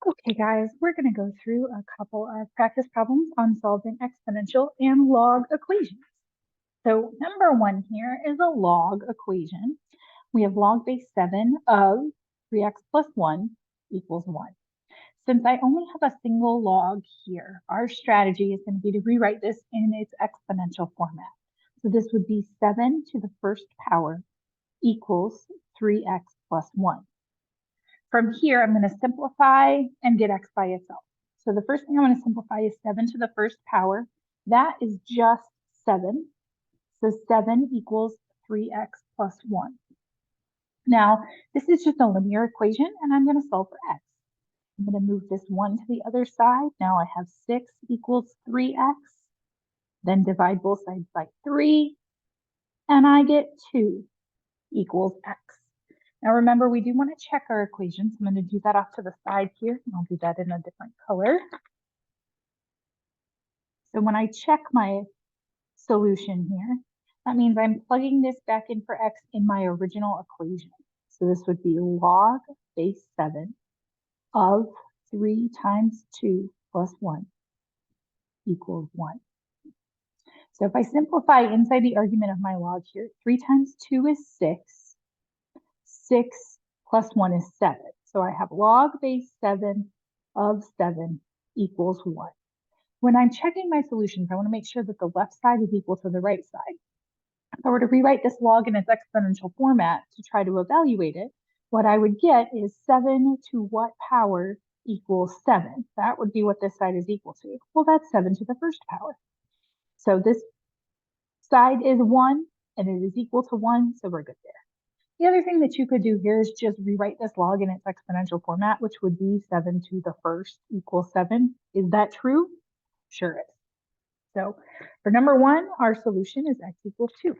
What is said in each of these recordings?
Okay, guys, we're going to go through a couple of practice problems on solving exponential and log equations. So number one here is a log equation. We have log base 7 of 3x plus 1 equals 1. Since I only have a single log here, our strategy is going to be to rewrite this in its exponential format. So this would be 7 to the first power equals 3x plus 1. From here, I'm going to simplify and get x by itself. So the first thing I'm going to simplify is 7 to the first power. That is just 7. So 7 equals 3x plus 1. Now, this is just a linear equation, and I'm going to solve for x. I'm going to move this 1 to the other side. Now I have 6 equals 3x. Then divide both sides by 3, and I get 2 equals x. Now remember, we do want to check our equations. I'm going to do that off to the side here, and I'll do that in a different color. So when I check my solution here, that means I'm plugging this back in for x in my original equation. So this would be log base 7 of 3 times 2 plus 1 equals 1. So if I simplify inside the argument of my log here, 3 times 2 is 6. 6 plus 1 is 7. So I have log base 7 of 7 equals 1. When I'm checking my solutions, I want to make sure that the left side is equal to the right side. If I were to rewrite this log in its exponential format to try to evaluate it, what I would get is 7 to what power equals 7. That would be what this side is equal to. Well, that's 7 to the first power. So this side is 1, and it is equal to 1, so we're good there. The other thing that you could do here is just rewrite this log in its exponential format, which would be 7 to the first equals 7. Is that true? Sure is. So for number 1, our solution is x equals 2.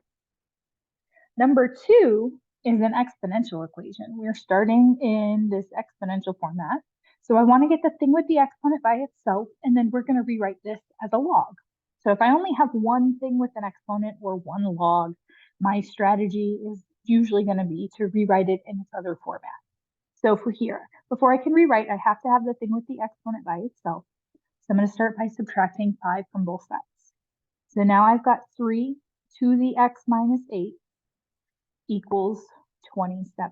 Number 2 is an exponential equation. We're starting in this exponential format. So I want to get the thing with the exponent by itself, and then we're going to rewrite this as a log. So if I only have one thing with an exponent or one log, my strategy is usually going to be to rewrite it in its other format. So for here, before I can rewrite, I have to have the thing with the exponent by itself. So I'm going to start by subtracting 5 from both sides. So now I've got 3 to the x minus 8 equals 27.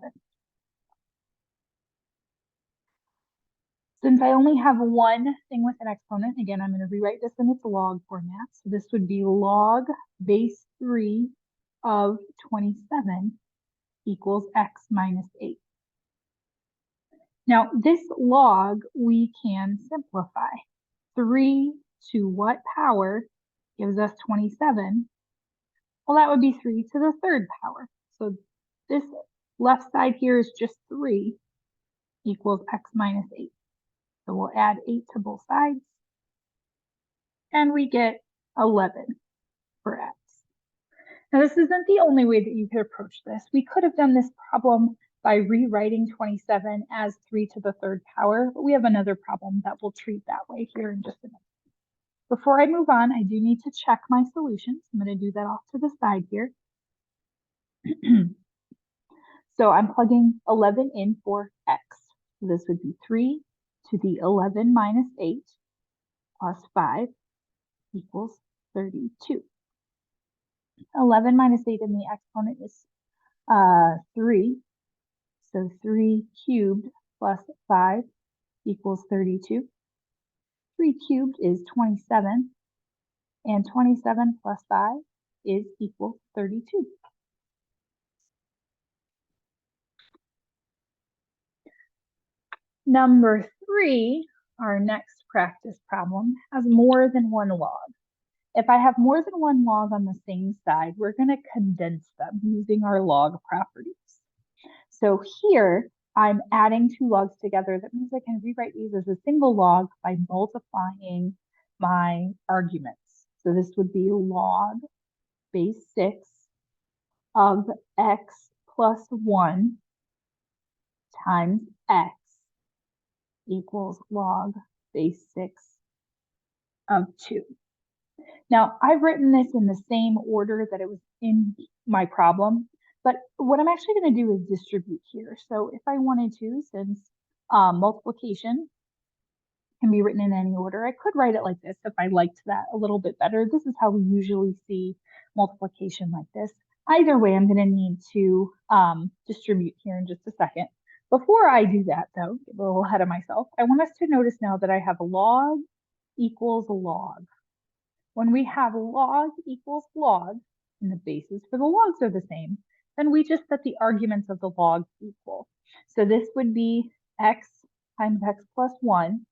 Since I only have one thing with an exponent, again, I'm going to rewrite this in its log format. So this would be log base 3 of 27 equals x minus 8. Now, this log we can simplify. 3 to what power gives us 27? Well, that would be 3 to the third power. So this left side here is just 3 equals x minus 8. So we'll add 8 to both sides, and we get 11 for x. Now, this isn't the only way that you could approach this. We could have done this problem by rewriting 27 as 3 to the third power, but we have another problem that we'll treat that way here in just a minute. Before I move on, I do need to check my solutions. I'm going to do that off to the side here. So I'm plugging 11 in for x. So this would be 3 to the 11 minus 8 plus 5 equals 32. 11 minus 8 in the exponent is 3. So 3 cubed plus 5 equals 32. 3 cubed is 27. And 27 plus 5 is equal 32. Number 3, our next practice problem, has more than one log. If I have more than one log on the same side, we're going to condense them using our log properties. So here, I'm adding 2 logs together. That means I can rewrite these as a single log by multiplying my arguments. So this would be log base 6 of x plus 1 times x equals log base 6 of 2. Now, I've written this in the same order that it was in my problem, but what I'm actually going to do is distribute here. So if I wanted to, since multiplication can be written in any order. I could write it like this if I liked that a little bit better. This is how we usually see multiplication like this. Either way, I'm going to need to distribute here in just a second. Before I do that, though, get a little ahead of myself, I want us to notice now that I have log equals log. When we have log equals log, and the bases for the logs are the same, then we just set the arguments of the log equal. So this would be x times x plus 1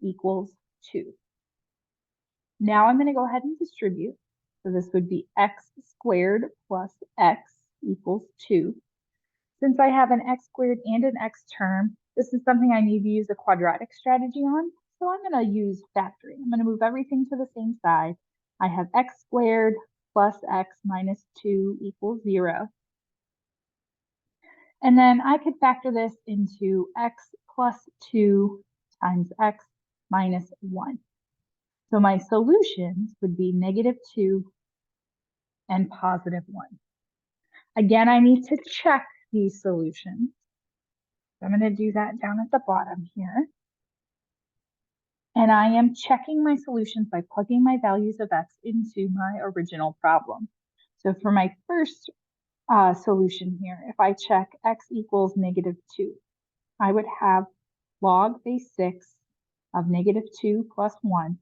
equals 2. Now I'm going to go ahead and distribute. So this would be x squared plus x equals 2. Since I have an x squared and an x term, this is something I need to use a quadratic strategy on. So I'm going to use factoring. I'm going to move everything to the same side. I have x squared plus x minus 2 equals 0. And then I could factor this into x plus 2 times x minus 1. So my solutions would be -2 and +1. Again, I need to check these solutions. I'm going to do that down at the bottom here. And I am checking my solutions by plugging my values of x into my original problem. So for my first solution here, if I check x equals -2, I would have log base 6 of -2 plus 1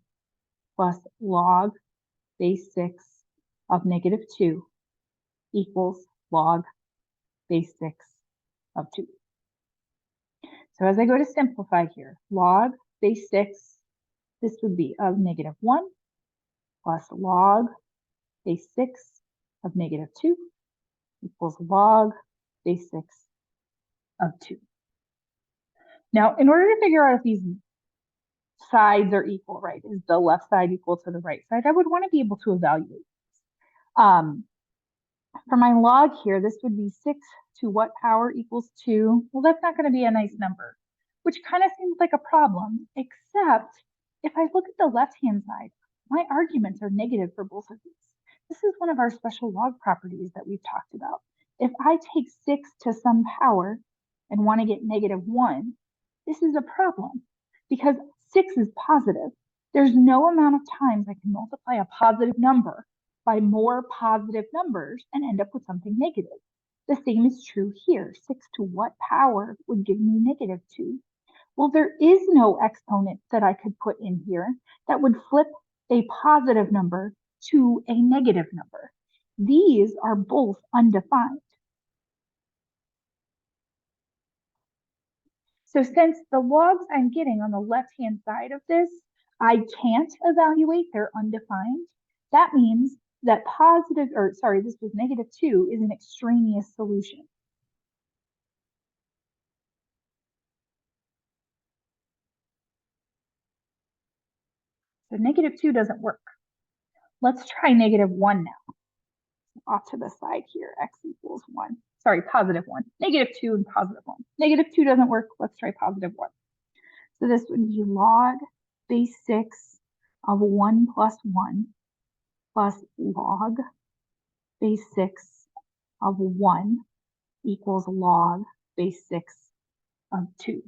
plus log base 6 of -2 equals log base 6 of 2. So as I go to simplify here, log base 6, this would be of -1 plus log base 6 of -2 equals log base 6 of 2. Now, in order to figure out if these sides are equal, right, is the left side equal to the right side, I would want to be able to evaluate. For my log here, this would be 6 to what power equals 2? Well, that's not going to be a nice number, which kind of seems like a problem, except if I look at the left-hand side, my arguments are negative for both of these. This is one of our special log properties that we've talked about. If I take 6 to some power and want to get -1, this is a problem because 6 is positive. There's no amount of times I can multiply a positive number by more positive numbers and end up with something negative. The same is true here. 6 to what power would give me -2? Well, there is no exponent that I could put in here that would flip a positive number to a negative number. These are both undefined. So since the logs I'm getting on the left-hand side of this, I can't evaluate, they're undefined. That means that this was -2 is an extraneous solution. So -2 doesn't work. Let's try -1 now. Off to the side here, x equals 1. Sorry, +1. -2 and +1. -2 doesn't work. Let's try +1. So this would be log base 6 of 1 plus 1 plus log base 6 of 1 equals log base 6 of 2.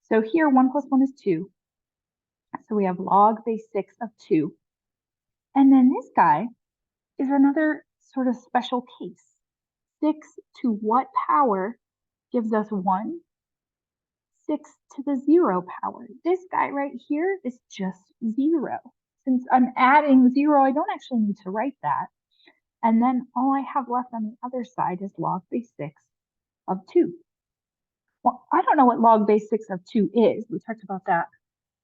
So here 1 plus 1 is 2. So we have log base 6 of 2. And then this guy is another sort of special case. 6 to what power gives us 1? 6 to the 0 power. This guy right here is just 0. Since I'm adding 0, I don't actually need to write that. And then all I have left on the other side is log base 6 of 2. Well, I don't know what log base 6 of 2 is. We talked about that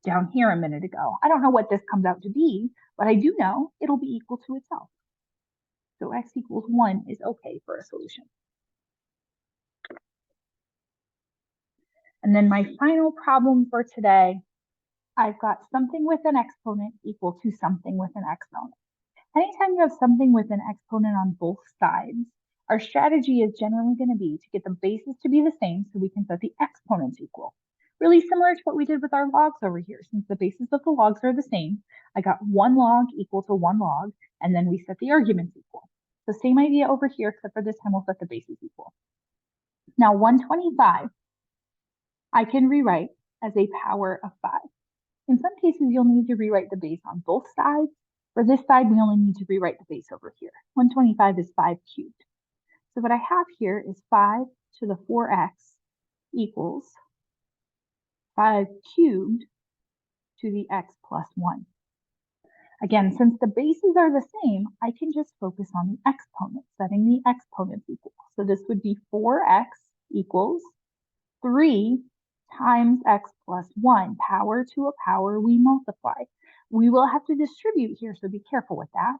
down here a minute ago. I don't know what this comes out to be, but I do know it'll be equal to itself. So x equals 1 is okay for a solution. And then my final problem for today, I've got something with an exponent equal to something with an exponent. Anytime you have something with an exponent on both sides, our strategy is generally going to be to get the bases to be the same so we can set the exponents equal. Really similar to what we did with our logs over here. Since the bases of the logs are the same, I got 1 log equal to 1 log, and then we set the arguments equal. So same idea over here, except for this time we'll set the bases equal. Now 125, I can rewrite as a power of 5. In some cases, you'll need to rewrite the base on both sides. For this side, we only need to rewrite the base over here. 125 is 5 cubed. So what I have here is 5 to the 4x equals 5 cubed to the x plus 1. Again, since the bases are the same, I can just focus on the exponents, setting the exponents equal. So this would be 4x equals 3 times x plus 1. Power to a power, we multiply. We will have to distribute here, so be careful with that.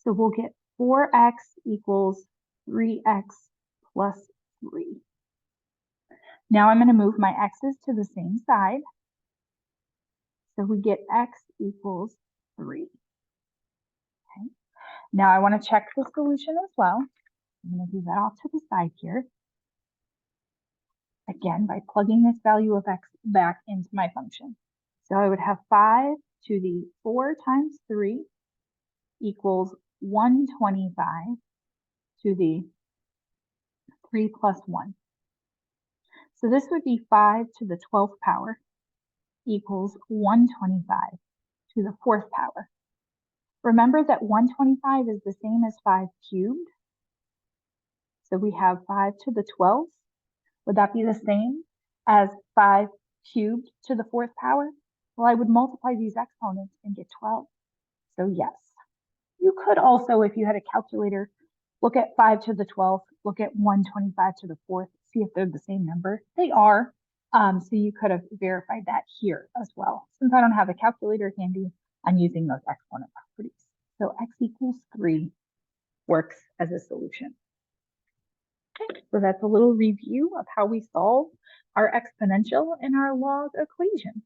So we'll get 4x equals 3x plus 3. Now I'm going to move my x's to the same side. So we get x equals 3. Okay. Now I want to check the solution as well. I'm going to do that off to the side here. Again, by plugging this value of x back into my function. So I would have 5 to the 4 times 3 equals 125 to the 3 plus 1. So this would be 5 to the 12th power equals 125 to the 4th power. Remember that 125 is the same as 5 cubed. So we have 5 to the 12th. Would that be the same as 5 cubed to the 4th power? Well, I would multiply these exponents and get 12. So yes. You could also, if you had a calculator, look at 5 to the 12th, look at 125 to the 4th, see if they're the same number. They are. So you could have verified that here as well. Since I don't have a calculator handy, I'm using those exponent properties. So x equals 3 works as a solution. Okay, so that's a little review of how we solve our exponential and our log equations.